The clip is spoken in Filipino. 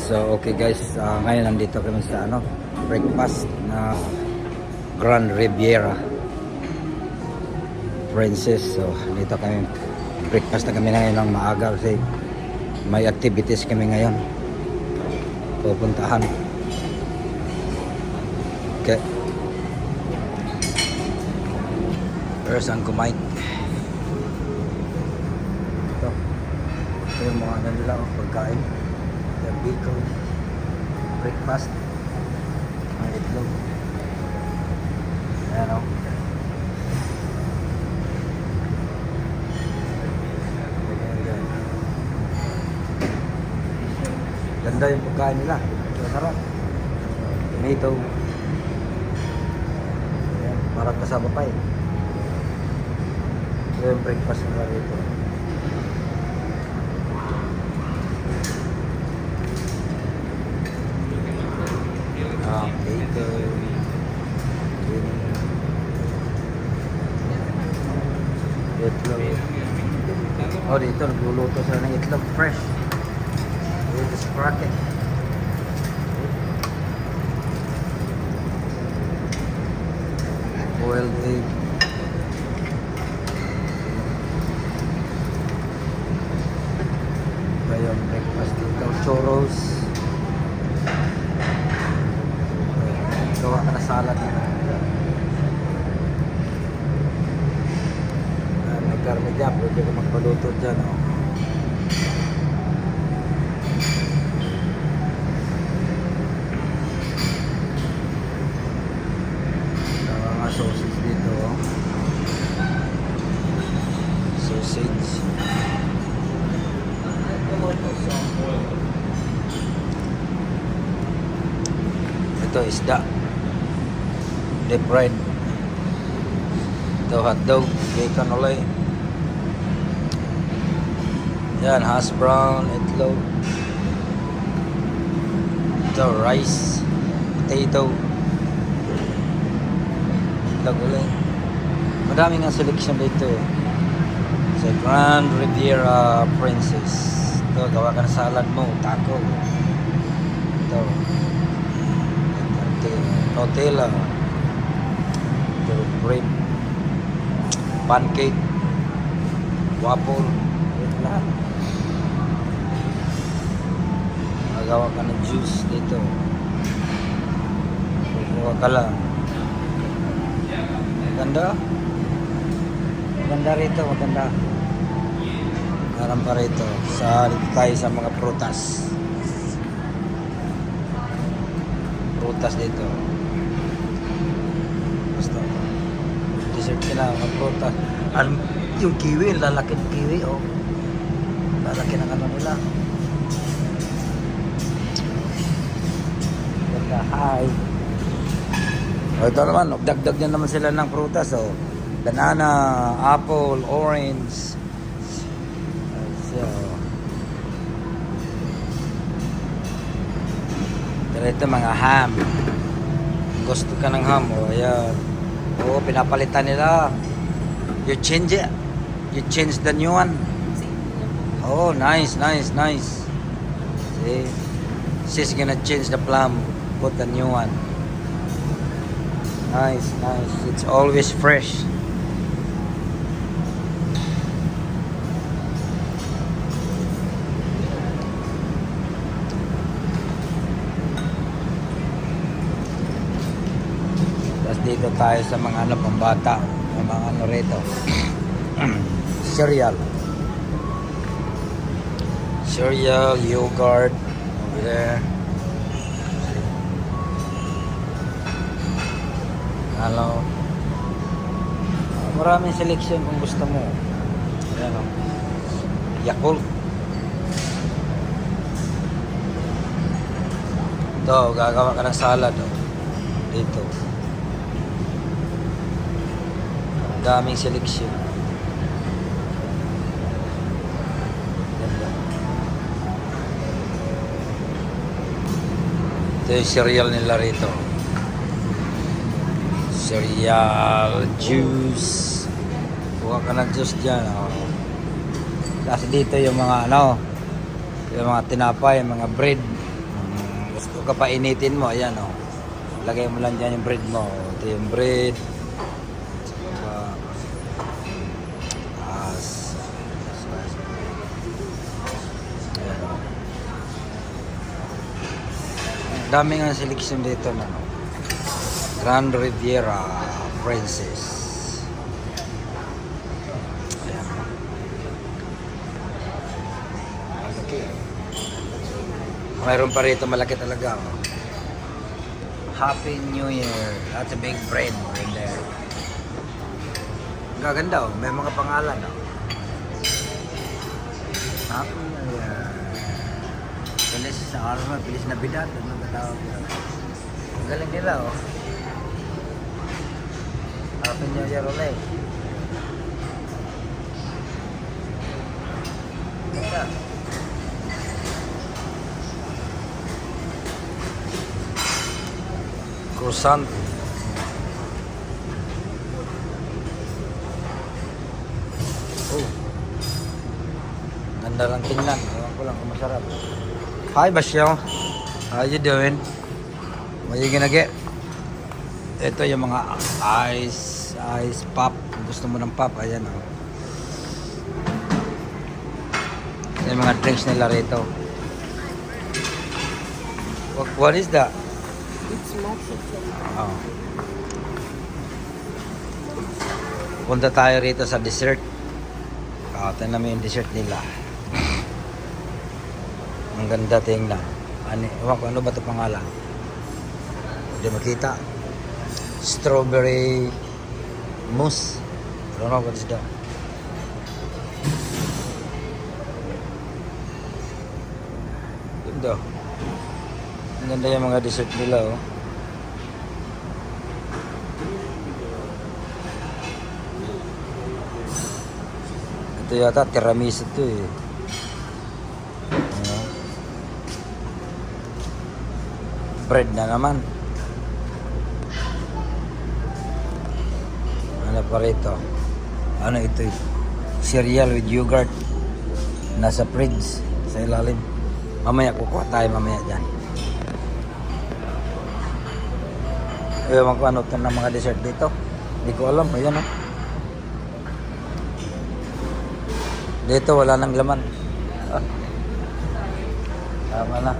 So okay guys, ngayon nandito kami sa breakfast na Grand Riviera Princess. So dito kami, breakfast na kami ngayon ng maaga kasi may activities kami ngayon pupuntahan. Okay, there's ang kumain. Ito yung mga nila pagkain, the bacon, breakfast, mga itlog. Ayan o. Ganda yung pagkain nila. Masarap. Tomato. Ayan, parang kasama pa eh. Ito yung breakfast nila dito. Bacon. Itlog. Oh, dito nagluluto sila ng itlog fresh. With the sprocket. Boiled egg. Ito yung breakfast dito. Churros. Gawa ka na salad na. May karne dyan. Pwede ka magpaluto dyan. Oh. Sausage dito, oh. Sausage. Ito isda, deep fried. Ito hotdog, bacon ulit. Yan, hash brown, itlog. Ito rice, potato, ulit. Madami nga selection dito eh. Sa Grand Riviera Princess. Ito, gawa ka na salad mo, taco. Ito, Nutella. Ito, bread, pancake, waffle. Ito lahat. Magawa ka ng juice dito. Buka ka lang. Maganda. Maganda rito, maganda. Harap pa rito. Dito tayo sa mga prutas. Prutas dito. Basta. Dessert sila, mga prutas. Yung kiwi, lalaki ng kiwi, oh. Lalaki ng ano nila. Ganda, hi. O ito naman, dagdag niya naman sila ng prutas. So, banana, apple, orange. So, ito mga ham. Gusto ka ng ham, o ayan. O, pinapalitan nila. You change it. You change the new one. Oh, nice, nice, nice. See? She's gonna change the plum. Put the new one. Nice, nice. It's always fresh. Tapos dito tayo sa mga pambata, mga rito. Cereal. Cereal, yogurt, over there. Hello. Maraming selection kung gusto mo. Ayan o. Yakult. Ito, gagawa ka ng salad o. Dito. Ang daming selection. Ito yung cereal nila rito. Cereal, juice. Buka ka ng juice dyan. Oh. Kasi dito yung mga yung mga tinapay, mga bread. ka pa initin mo, ayan o. Lagay mo lang dyan yung bread mo. Ito yung bread. Ayan o. Daming ang selection dito na no. Grand Riviera Princess. Ayan. Malaki. Mayroon pa rito malaki talaga. Oh. Happy New Year. That's a big bread in there. Ang gaganda oh. May mga pangalan oh. Happy New Year. Bilis sa araw, bilis na bidat. Ano ba tawag yun? Ang galing nila oh. Happy New Year ulit. Ganda. Croissant. Oh. Ganda lang tingnan. Ewan ko lang kung masarap. Hi, Basyo. How you doing? What you gonna get? Ito yung mga ice pop. Kung gusto mo ng pop, ayan o. Ito yung mga drinks nila rito. What is that? It's matcha flavor. Oh. Punta tayo rito sa dessert. Tingnan mo yung dessert nila. Ang ganda tingnan. Ano ba ito pangalan? Hindi makita. Strawberry mousse. I don't know what is that. Ganda. Ang ganda yung mga dessert nila oh. Ito yata tiramisu to eh. Ano? Bread na naman. Ano pa rito? Ano ito? Cereal with yogurt. Nasa fridge sa ilalim. Mamaya kukuha tayo mamaya dyan. Ewan ko ano ito ng mga dessert dito. Hindi ko alam. Ayan o. Dito wala nang laman. Tama na.